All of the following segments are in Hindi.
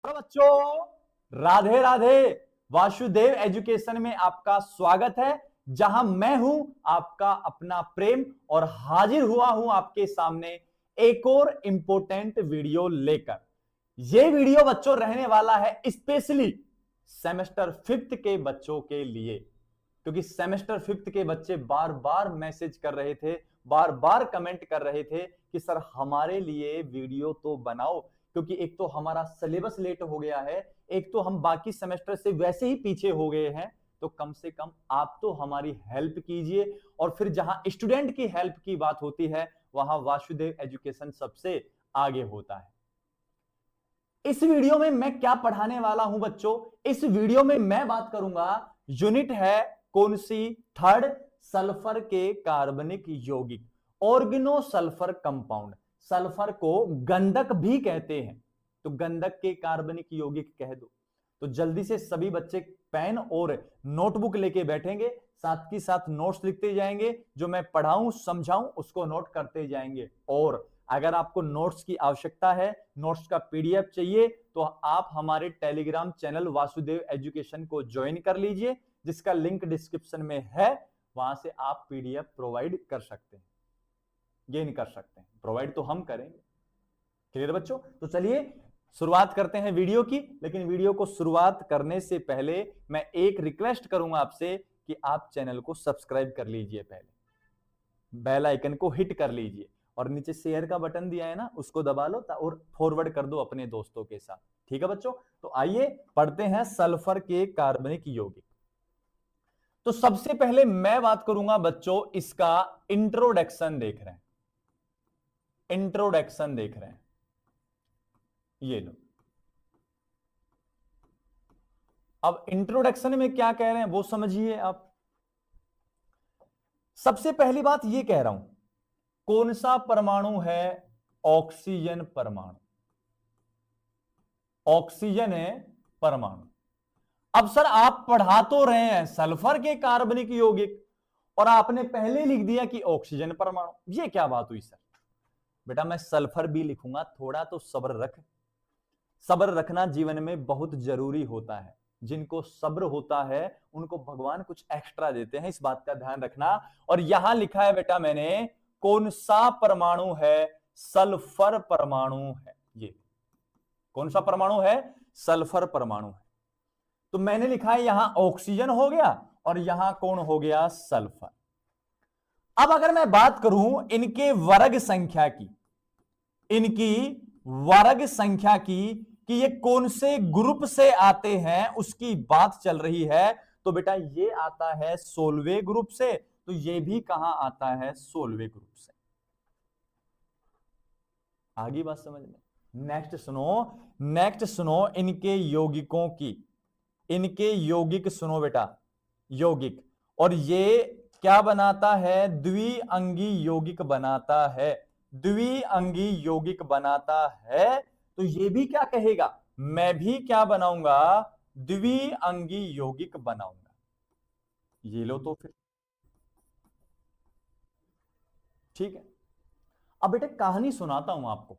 हेलो बच्चों, राधे राधे। वासुदेव एजुकेशन में आपका स्वागत है, जहां मैं हूं आपका अपना प्रेम और हाजिर हुआ हूं आपके सामने एक और इंपॉर्टेंट वीडियो लेकर। यह वीडियो बच्चों रहने वाला है स्पेशली सेमेस्टर 5th के बच्चों के लिए, क्योंकि सेमेस्टर 5th के बच्चे बार बार मैसेज कर रहे थे, बार बार कमेंट कर रहे थे कि सर हमारे लिए वीडियो तो बनाओ, क्योंकि एक तो हमारा सिलेबस लेट हो गया है, एक तो हम बाकी सेमेस्टर से वैसे ही पीछे हो गए हैं, तो कम से कम आप तो हमारी हेल्प कीजिए। और फिर जहां स्टूडेंट की हेल्प की बात होती है, वहां वासुदेव एजुकेशन सबसे आगे होता है। इस वीडियो में मैं क्या पढ़ाने वाला हूं बच्चों, इस वीडियो में मैं बात करूंगा, यूनिट है कौन सी, थर्ड, सल्फर के कार्बनिक यौगिक, ऑर्गेनो सल्फर कंपाउंड। सल्फर को गंधक भी कहते हैं, तो गंधक के कार्बनिक यौगिक कह दो। तो जल्दी से सभी बच्चे पेन और नोटबुक लेके बैठेंगे, साथ ही साथ नोट्स लिखते जाएंगे, जो मैं पढ़ाऊं समझाऊं उसको नोट करते जाएंगे। और अगर आपको नोट्स की आवश्यकता है, नोट्स का पीडीएफ चाहिए, तो आप हमारे टेलीग्राम चैनल वासुदेव एजुकेशन को ज्वाइन कर लीजिए, जिसका लिंक डिस्क्रिप्शन में है। वहां से आप पीडीएफ प्रोवाइड कर सकते हैं, गेन कर सकते हैं, प्रोवाइड तो हम करेंगे। क्लियर बच्चों? तो चलिए शुरुआत करते हैं वीडियो की। लेकिन वीडियो को शुरुआत करने से पहले मैं एक रिक्वेस्ट करूंगा आपसे कि आप चैनल को सब्सक्राइब कर लीजिए, पहले बेल आइकन को हिट कर लीजिए, और नीचे शेयर का बटन दिया है ना, उसको दबा लो और फॉरवर्ड कर दो अपने दोस्तों के साथ। ठीक है बच्चों? तो आइए पढ़ते हैं सल्फर के कार्बनिक यौगिक। तो सबसे पहले मैं बात करूंगा बच्चों, इसका इंट्रोडक्शन देख रहे हैं, इंट्रोडक्शन देख रहे हैं, ये लो। अब इंट्रोडक्शन में क्या कह रहे हैं वो समझिए आप। सबसे पहली बात ये कह रहा हूं, कौन सा परमाणु है? ऑक्सीजन परमाणु, ऑक्सीजन है परमाणु। अब सर आप पढ़ा तो रहे हैं सल्फर के कार्बनिक यौगिक, और आपने पहले लिख दिया कि ऑक्सीजन परमाणु, ये क्या बात हुई सर? बेटा मैं सल्फर भी लिखूंगा, थोड़ा तो सब्र रख। सब्र रखना जीवन में बहुत जरूरी होता है। जिनको सब्र होता है उनको भगवान कुछ एक्स्ट्रा देते हैं, इस बात का ध्यान रखना। और यहां लिखा है बेटा मैंने, कौन सा परमाणु है? सल्फर परमाणु है। ये कौन सा परमाणु है? सल्फर परमाणु है। तो मैंने लिखा है यहां ऑक्सीजन हो गया, और यहां कौन हो गया? सल्फर। अब अगर मैं बात करूं इनके वर्ग संख्या की, इनकी वर्ग संख्या की, कि ये कौन से ग्रुप से आते हैं उसकी बात चल रही है, तो बेटा ये आता है 16वें ग्रुप से, तो ये भी कहां आता है? 16वें ग्रुप से। आगे बात समझ में? नेक्स्ट सुनो, नेक्स्ट सुनो इनके यौगिकों की, इनके यौगिक सुनो बेटा, यौगिक। और ये क्या बनाता है? द्विअंगी यौगिक बनाता है, द्विअंगी यौगिक बनाता है। तो ये भी क्या कहेगा? मैं भी क्या बनाऊंगा? द्विअंगी यौगिक बनाऊंगा। ये लो तो फिर ठीक है। अब बेटा कहानी सुनाता हूं आपको।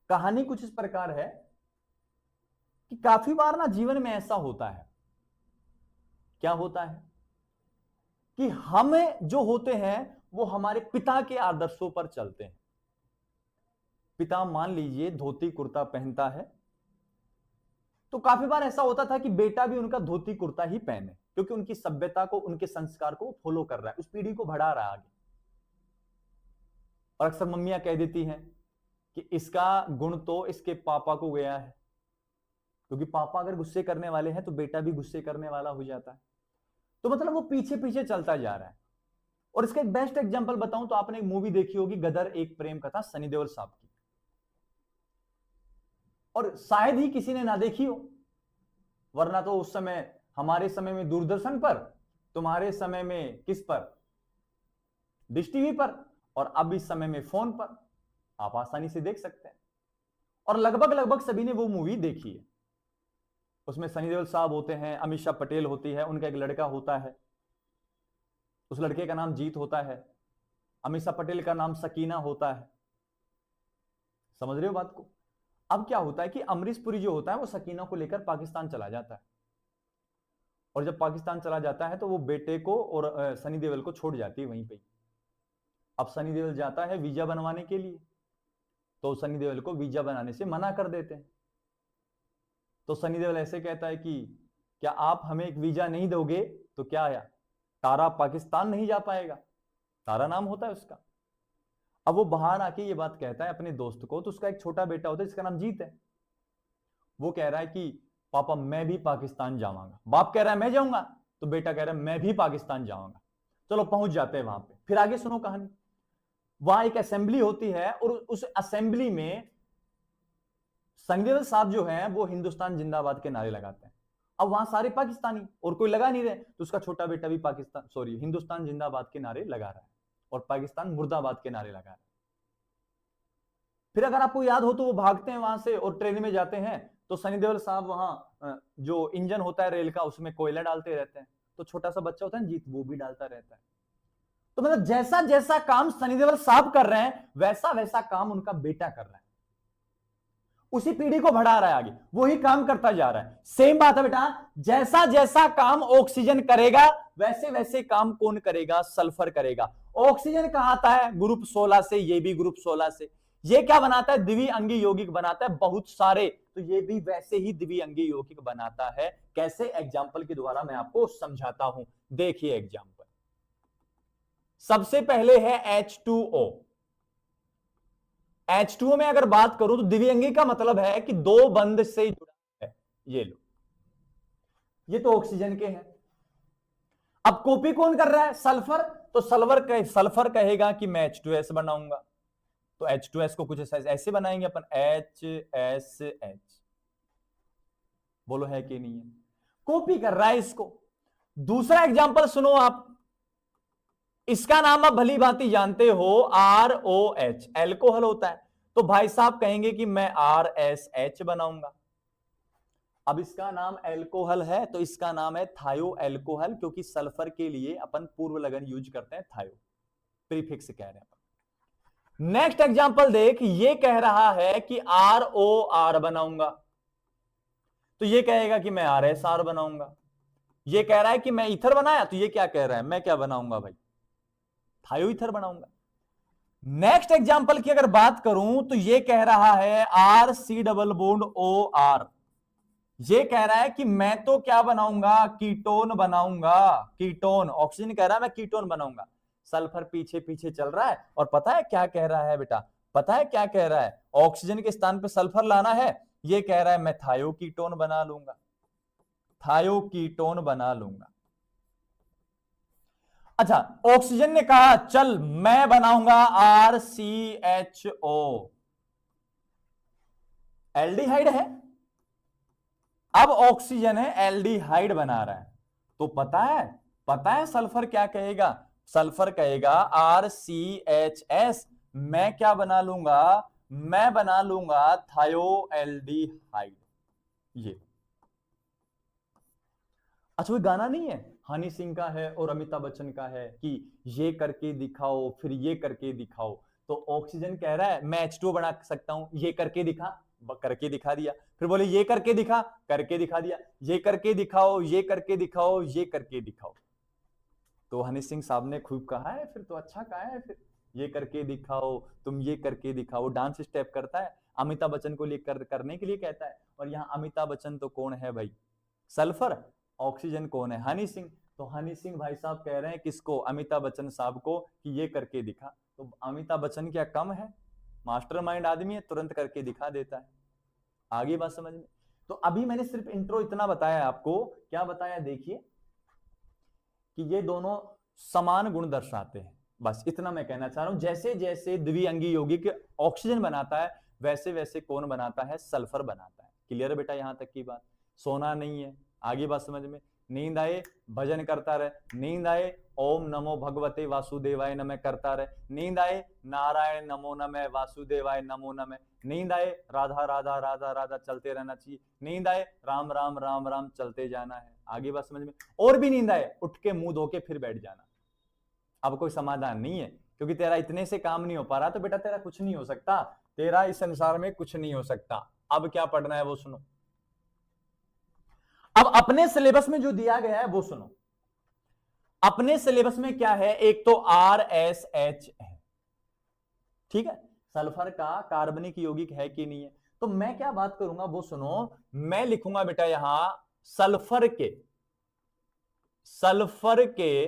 कहानी कुछ इस प्रकार है कि काफी बार ना जीवन में ऐसा होता है, क्या होता है कि हम जो होते हैं वो हमारे पिता के आदर्शों पर चलते हैं। पिता मान लीजिए धोती कुर्ता पहनता है, तो काफी बार ऐसा होता था कि बेटा भी उनका धोती कुर्ता ही पहने, क्योंकि उनकी सभ्यता को, उनके संस्कार को फॉलो कर रहा है, उस पीढ़ी को बढ़ा रहा है आगे। और अक्सर मम्मियां कह देती हैं कि इसका गुण तो इसके पापा को गया है, क्योंकि पापा अगर गुस्से करने वाले हैं तो बेटा भी गुस्से करने वाला हो जाता है। तो मतलब वो पीछे पीछे चलता जा रहा है। और इसका एक बेस्ट एग्जांपल बताऊं तो आपने एक मूवी देखी होगी, गदर एक प्रेम कथा, सनी देओल साहब की, और शायद ही किसी ने ना देखी हो, वरना तो उस समय, हमारे समय में दूरदर्शन पर, तुम्हारे समय में किस पर? डिश टीवी पर, और अब इस समय में फोन पर आप आसानी से देख सकते हैं। और लगभग लगभग सभी ने वो मूवी देखी है। उसमें सनी देओल साहब होते हैं, अमीषा पटेल होती है, उनका एक लड़का होता है, उस लड़के का नाम जीत होता है, अमीषा पटेल का नाम सकीना होता है। समझ रहे हो बात को? अब क्या होता है कि अमरीश पुरी जो होता है वो सकीना को लेकर पाकिस्तान चला जाता है, और जब पाकिस्तान चला जाता है तो वो बेटे को और सनी देओल को छोड़ जाती है वहीं पे। अब सनी देओल जाता है वीजा बनवाने के लिए, तो सनी देओल को वीजा बनाने से मना कर देते हैं। तो सनी देओल ऐसे कहता है कि क्या आप हमें एक वीजा नहीं दोगे तो क्या आया, तारा पाकिस्तान नहीं जा पाएगा, तारा नाम होता है उसका। अब वो बाहर आके ये बात कहता है अपने दोस्त को, तो उसका एक छोटा बेटा होता है जिसका नाम जीत है। वो कह रहा है कि पापा मैं भी पाकिस्तान जाऊंगा। बाप कह रहा है मैं जाऊंगा, तो बेटा कह रहा है मैं भी पाकिस्तान जाऊंगा। चलो पहुंच जाते हैं वहां पे। फिर आगे सुनो कहानी। वहां एक असेंबली होती है और उस असेंबली में सनी देओल साहब जो है वो हिंदुस्तान जिंदाबाद के नारे लगाते हैं। अब वहां सारे पाकिस्तानी और कोई लगा नहीं रहे, तो उसका छोटा बेटा भी हिंदुस्तान जिंदाबाद के नारे लगा रहा है और पाकिस्तान मुर्दाबाद के नारे लगा रहा है। फिर अगर आपको याद हो तो वो भागते हैं वहां से और ट्रेन में जाते हैं, तो सनी देओल साहब वहां जो इंजन होता है रेल का उसमें कोयला डालते रहते हैं, तो छोटा सा बच्चा होता है जीत, वो भी डालता रहता है। तो मतलब जैसा जैसा काम सनी देओल साहब कर रहे हैं वैसा वैसा काम उनका बेटा कर रहा है, उसी पीढ़ी को बढ़ा रहा है आगे, वही काम करता जा रहा है। सेम बात है बेटा, जैसा जैसा काम ऑक्सीजन करेगा वैसे वैसे काम कौन करेगा, सल्फर करेगा। ऑक्सीजन कहां आता है, ग्रुप 16 से, ये भी ग्रुप 16 से। ये क्या बनाता है, द्विअंगी यौगिक बनाता है बहुत सारे, तो ये भी वैसे ही द्विअंगी यौगिक बनाता है। कैसे, एग्जाम्पल के द्वारा मैं आपको समझाता हूं। देखिए एग्जाम्पल, सबसे पहले है H2O। H2O में अगर बात करूं तो द्विअंगी का मतलब है कि दो बंध से जुड़ा है। ये लो, ये तो ऑक्सीजन के हैं। अब कॉपी कौन कर रहा है, सल्फर। तो सल्फर कहेगा कि मैं H2S बनाऊंगा, तो H2S को कुछ ऐसे बनाएंगे अपन, HSH। बोलो है कि नहीं है, कॉपी कर रहा है इसको। दूसरा एग्जांपल सुनो आप, इसका नाम आप भली भांति जानते हो, ROH, एल्कोहल होता है। तो भाई साहब कहेंगे कि मैं RSH बनाऊंगा। अब इसका नाम एल्कोहल है तो इसका नाम है थायो एल्कोहल, क्योंकि सल्फर के लिए अपन पूर्व लगन यूज करते हैं, थायो प्रीफिक्स कह रहे हैं अपन। नेक्स्ट एग्जांपल देख, ये कह रहा है कि ROR बनाऊंगा, तो ये कहेगा कि मैं RSR बनाऊंगा। ये कह रहा है कि मैं ईथर बनाया, तो ये क्या कह रहा है, मैं क्या बनाऊंगा भाई, थायो ईथर बनाऊंगा। नेक्स्ट एग्जांपल की अगर बात करूं तो ये कह रहा है RC डबल बॉन्ड OR। ये कह रहा है कि मैं तो क्या बनाऊंगा, कीटोन बनाऊंगा। कीटोन, ऑक्सीजन कह रहा है मैं कीटोन बनाऊंगा। सल्फर पीछे पीछे चल रहा है और पता है क्या कह रहा है बेटा, पता है क्या कह रहा है, ऑक्सीजन के स्थान पे सल्फर लाना है, ये कह रहा है मैं थायो कीटोन बना लूंगा, थायो कीटोन बना लूंगा। अच्छा, ऑक्सीजन ने कहा चल मैं बनाऊंगा RCHO, एल्डिहाइड है। अब ऑक्सीजन है, एल्डिहाइड बना रहा है, तो पता है सल्फर क्या कहेगा, सल्फर कहेगा RCHS, मैं क्या बना लूंगा, मैं बना लूंगा थायो एल्डिहाइड। ये अच्छा, वो गाना नहीं है हनी सिंह का है और अमिताभ बच्चन का है कि ये करके दिखाओ फिर ये करके दिखाओ। तो ऑक्सीजन कह रहा है मैं H2O बना सकता हूं, ये करके दिखा, करके दिखा दिया। फिर बोले ये करके दिखा, करके दिखा दिया। ये करके दिखाओ, ये करके दिखाओ, ये करके दिखाओ। तो हनी सिंह साहब ने खूब कहा है, फिर तो अच्छा कहा है, फिर ये करके दिखाओ, तुम ये करके दिखाओ। डांस स्टेप करता है, अमिताभ बच्चन को लेकर करने के लिए कहता है। और यहां अमिताभ बच्चन तो कौन है भाई, सल्फर। ऑक्सीजन कौन है, हनी सिंह। तो हनी सिंह भाई साहब कह रहे हैं किसको, अमिताभ बच्चन साहब को, कि ये करके दिखा। तो अमिताभ बच्चन क्या कम है, मास्टरमाइंड आदमी है, तुरंत करके दिखा देता है। आगे बात समझ में। तो अभी मैंने सिर्फ इंट्रो इतना बताया आपको, क्या बताया, देखिए कि ये दोनों समान गुण दर्शाते हैं, बस इतना मैं कहना चाह रहा हूं। जैसे जैसे द्विअंगी यौगिक ऑक्सीजन बनाता है वैसे वैसे कौन बनाता है, सल्फर बनाता है। क्लियर है बेटा, यहां तक की बात, सोना नहीं है। आगे बात समझ में। नींद आए भजन करता रहे, नींद आए ओम नमो भगवते वासुदेवाय नमः करता रहे, नींद आए नारायण नमो नमः वासुदेवाय नमो नमः, नींद आए राधा राधा राधा राधा चलते रहना चाहिए, नींद आए राम राम राम राम चलते जाना है। आगे बात समझ में। और भी नींद आए उठ के मुंह धो के फिर बैठ जाना। अब कोई समाधान नहीं है, क्योंकि तेरा इतने से काम नहीं हो पा रहा, तो बेटा तेरा कुछ नहीं हो सकता, तेरा इस संसार में कुछ नहीं हो सकता। अब क्या पढ़ना है वो सुनो। अब अपने सिलेबस में जो दिया गया है वो सुनो। अपने सिलेबस में क्या है, एक तो RSH है, ठीक है, सल्फर का कार्बनिक यौगिक है कि नहीं है। तो मैं क्या बात करूंगा वो सुनो। मैं लिखूंगा बेटा यहां सल्फर के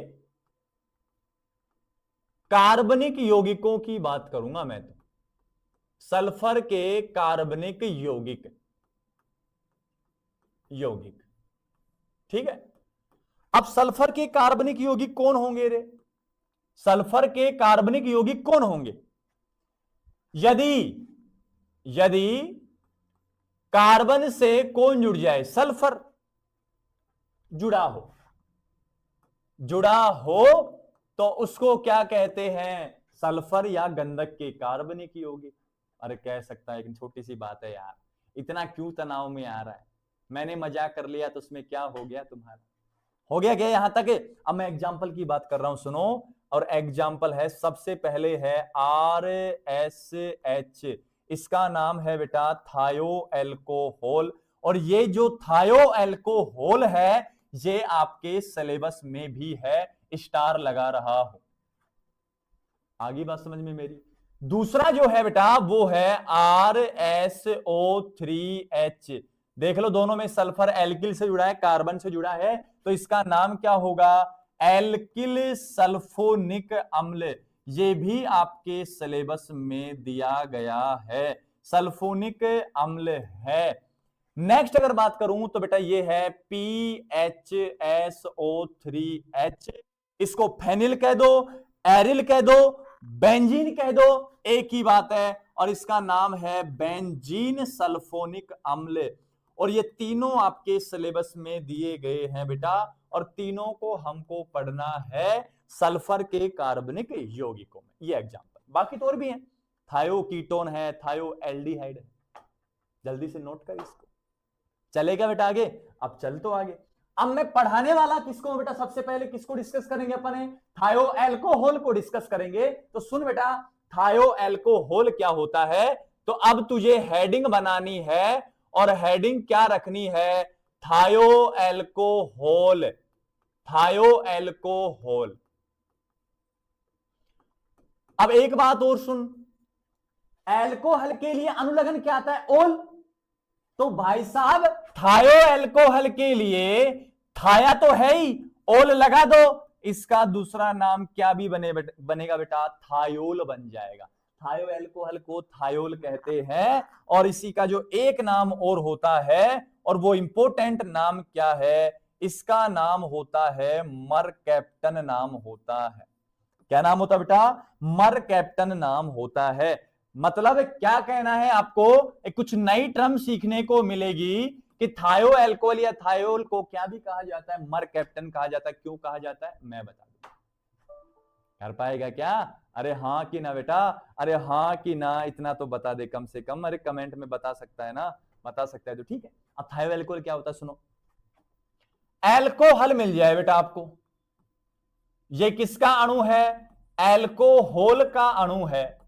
कार्बनिक यौगिकों की बात करूंगा मैं। तो सल्फर के कार्बनिक यौगिक, ठीक है। अब सल्फर के कार्बनिक यौगिक कौन होंगे रे? सल्फर के कार्बनिक यौगिक कौन होंगे? यदि कार्बन से कौन जुड़ जाए? सल्फर जुड़ा हो तो उसको क्या कहते हैं? सल्फर या गंधक के कार्बनिक यौगिक। अरे कह सकता है, एक छोटी सी बात है यार, इतना क्यों तनाव में आ रहा है? मैंने मजाक कर लिया तो उसमें क्या हो गया तुम्हारा? हो गया क्या यहां तक? अब मैं एग्जाम्पल की बात कर रहा हूं, सुनो। और एग्जाम्पल है, सबसे पहले है RSH, इसका नाम है बेटा थायो एल्कोहल। और ये जो थायो एल्कोहल है ये आपके सिलेबस में भी है, स्टार लगा रहा हूं। आगे बात समझ में मेरी? दूसरा जो है बेटा वो है RSO3H। देख लो दोनों में सल्फर एल्किल से जुड़ा है, कार्बन से जुड़ा है, तो इसका नाम क्या होगा? एल्किल सल्फोनिक अम्ल। ये भी आपके सिलेबस में दिया गया है, सल्फोनिक अम्ल है। नेक्स्ट अगर बात करूं तो बेटा ये है PHSO3H। इसको फेनिल कह दो, एरिल कह दो, बेंजीन कह दो, एक ही बात है। और इसका नाम है बेंजीन सल्फोनिक अम्ल। और ये तीनों आपके सिलेबस में दिए गए हैं बेटा, और तीनों को हमको पढ़ना है सल्फर के कार्बनिक यौगिकों में। ये एग्जांपल, बाकी तो और भी हैं, थायो कीटोन है, थायो एल्डिहाइड है। जल्दी से नोट कर इसको। चलेगा बेटा आगे? अब चल तो आगे। अब मैं पढ़ाने वाला किसको बेटा? सबसे पहले किसको डिस्कस करेंगे अपन? थायो एल्कोहल को डिस्कस करेंगे। तो सुन बेटा, थायो एल्कोहल क्या होता है? तो अब तुझे हेडिंग बनानी है, और हेडिंग क्या रखनी है? थायो एल्कोहल, थायो एल्कोहल। अब एक बात और सुन, एल्कोहल के लिए अनुलग्न क्या आता है? ओल। तो भाई साहब थायो एल्कोहल के लिए थाया तो है ही, ओल लगा दो, इसका दूसरा नाम क्या भी बनेगा बेटा? थायोल बन जाएगा। थायो एल्कोहल को थायोल कहते हैं। और इसी का जो एक नाम और होता है, और वो इंपॉर्टेंट नाम क्या है? इसका नाम होता है मरकैप्टन नाम होता है। क्या नाम होता है बेटा? मरकैप्टन नाम होता है। मतलब क्या कहना है आपको? कुछ नई टर्म सीखने को मिलेगी कि थायो एल्कोहल या थायोल को क्या भी कहा जाता है? मरकैप्टन कहा जाता है। क्यों कहा जाता है मैं बता दूं, कर पाएगा क्या? अरे हाँ कि ना बेटा? अरे हाँ कि ना, इतना तो बता दे कम से कम। अरे कमेंट में बता सकता है ना? बता सकता है तो ठीक है। अब थायो एल्कोहल क्या होता है सुनो। एल्कोहल मिल जाए बेटा आपको, ये किसका अणु है? एल्कोहल का अणु है।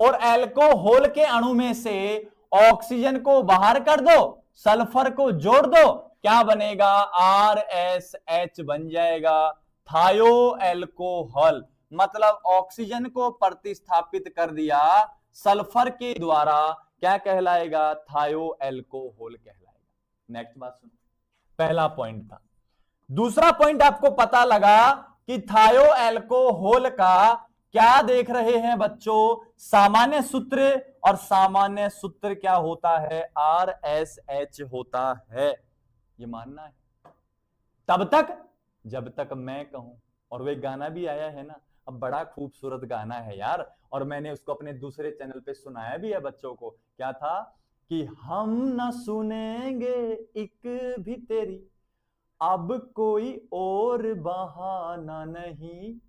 और एल्कोहल के अणु में से ऑक्सीजन को बाहर कर दो, सल्फर को जोड़ दो, क्या बनेगा? RSH बन जाएगा, थायो एल्कोहल। मतलब ऑक्सीजन को प्रतिस्थापित कर दिया सल्फर के द्वारा, क्या कहलाएगा? थायो एल्कोहल कहलाएगा। नेक्स्ट बात सुनो, पहला पॉइंट था। दूसरा पॉइंट आपको पता लगा कि थायो एल्कोहल का क्या देख रहे हैं बच्चों? सामान्य सूत्र। और सामान्य सूत्र क्या होता है? RSH होता है। ये मानना है तब तक जब तक मैं कहूं। और वे गाना भी आया है ना, अब बड़ा खूबसूरत गाना है यार, और मैंने उसको अपने दूसरे चैनल पे सुनाया भी है बच्चों को। क्या था कि हम न सुनेंगे एक भी तेरी, अब कोई और बहाना नहीं,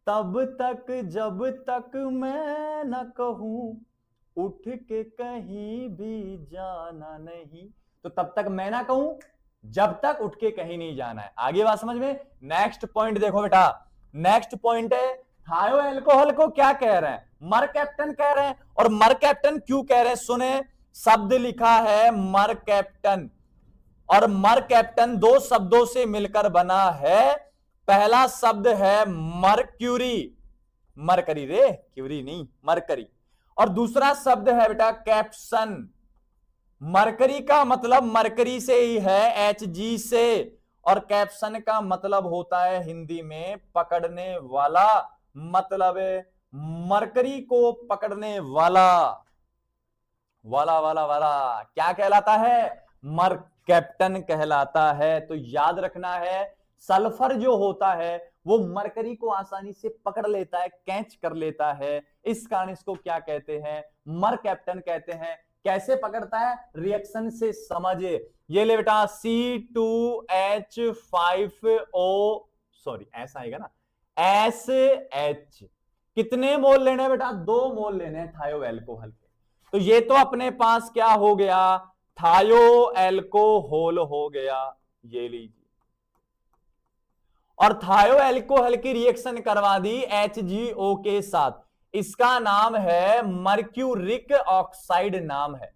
तब तक जब तक मैं न कहूं, उठ के कहीं भी जाना नहीं। तो तब तक मैं ना कहूं, जब तक उठ के कहीं नहीं जाना है। आगे बात समझ में? नेक्स्ट पॉइंट देखो बेटा, नेक्स्ट पॉइंट है थायो एल्कोहल को क्या कह रहे हैं? मरकैप्टन कह रहे हैं। और मरकैप्टन क्यों कह रहे हैं? सुने, शब्द लिखा है मरकैप्टन, और मरकैप्टन दो शब्दों से मिलकर बना है। पहला शब्द है मरक्यूरी, मरकरी रे, क्यूरी नहीं, मरकरी। और दूसरा शब्द है बेटा कैप्सन। मरकरी का मतलब मरकरी से ही है, एच जी से, और कैप्सन का मतलब होता है हिंदी में पकड़ने वाला, मतलब मरकरी को पकड़ने वाला, वाला वाला वाला क्या कहलाता है? मर कैप्टन कहलाता है। तो याद रखना है, सल्फर जो होता है वो मरकरी को आसानी से पकड़ लेता है, कैच कर लेता है, इस कारण इसको क्या कहते हैं? मर कैप्टन कहते हैं। कैसे पकड़ता है? रिएक्शन से समझे। ये ले बेटा C2H5O, सॉरी ऐसा आएगा ना, SH। कितने मोल लेने हैं बेटा? 2 मोल लेने हैं थायो एल्कोहल के। तो ये तो अपने पास क्या हो गया? थायो एल्कोहल हो गया, ये लीजिए। और थायो एल्कोहल की रिएक्शन करवा दी HgO के साथ, इसका नाम है मर्क्यूरिक ऑक्साइड नाम है,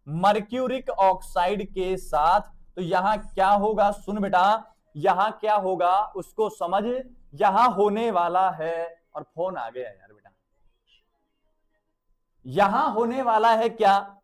मर्क्यूरिक ऑक्साइड के साथ। तो यहां क्या होगा? सुन बेटा, यहां क्या होगा उसको समझ, यहां होने वाला है, और फोन आ गया यार बेटा, यहां होने वाला है क्या?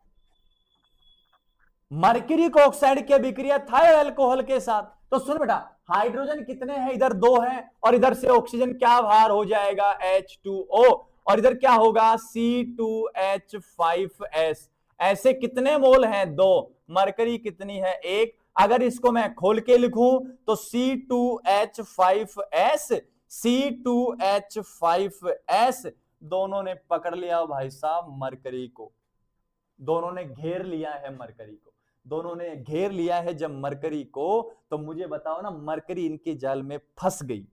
मर्क्यूरिक ऑक्साइड की अभिक्रिया थायो एल्कोहल के साथ। तो सुन बेटा, हाइड्रोजन कितने हैं? इधर 2 हैं, और इधर से ऑक्सीजन क्या बाहर हो जाएगा? H2O, और इधर क्या होगा? C2H5S। ऐसे कितने मोल हैं? 2। मरकरी कितनी है? 1। अगर इसको मैं खोल के लिखूं तो C2H5S, C2H5S दोनों ने पकड़ लिया भाई साहब मरकरी को, दोनों ने घेर लिया है मरकरी को, दोनों ने घेर लिया है जब मरकरी को, तो मुझे बताओ ना, मरकरी इनके जाल में फंस गई।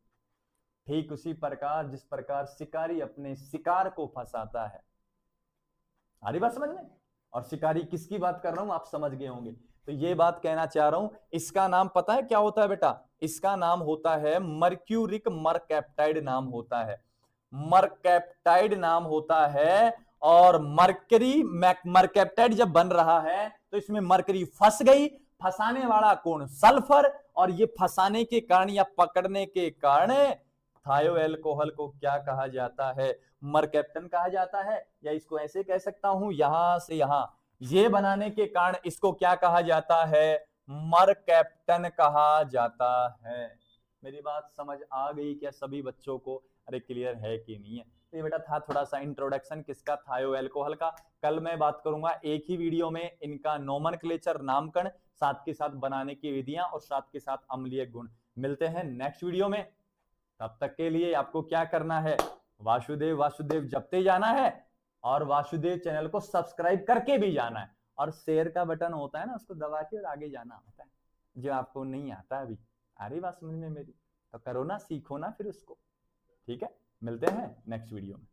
ठीक उसी प्रकार जिस प्रकार शिकारी अपने शिकार को फंसाता है। आ रही बात समझ में? और शिकारी किसकी बात कर रहा हूं आप समझ गए होंगे। तो ये बात कहना चाह रहा हूं, इसका नाम पता है क्या होता है बेटा? इसका नाम होता है मर्क्यूरिक मरकैप्टाइड नाम होता है, मरकैप्टाइड नाम होता है। और मरकरी मरकैप्टाइड जब बन रहा है तो इसमें मरकरी फंस गई, फंसाने वाला कौन? सल्फर। और ये फंसाने के कारण या पकड़ने के कारण थायो एल्कोहल को क्या कहा जाता है? मरकैप्टन कहा जाता है। या इसको ऐसे कह सकता हूं, यहां से यहां ये बनाने के कारण इसको क्या कहा जाता है? मरकैप्टन कहा जाता है। मेरी बात समझ आ गई क्या सभी बच्चों को? अरे क्लियर है कि नहीं है? तो ये बेटा था थोड़ा सा इंट्रोडक्शन किसका? थायो एल्कोहल का। कल मैं बात करूंगा एक ही वीडियो में इनका नोमेनक्लेचर, नामकरण, साथ के साथ बनाने की विधियां, और साथ के साथ अम्लीय गुण। मिलते हैं नेक्स्ट वीडियो में, तब तक के लिए आपको क्या करना है? वासुदेव वासुदेव जपते जाना है, और वासुदेव चैनल को सब्सक्राइब करके भी जाना है, और शेयर का बटन होता है ना, उसको दबा के और आगे जाना होता है, जो आपको नहीं आता अभी। आ रही बात समझ में मेरी? तो करो ना, सीखो ना फिर उसको। ठीक है, मिलते हैं नेक्स्ट वीडियो में।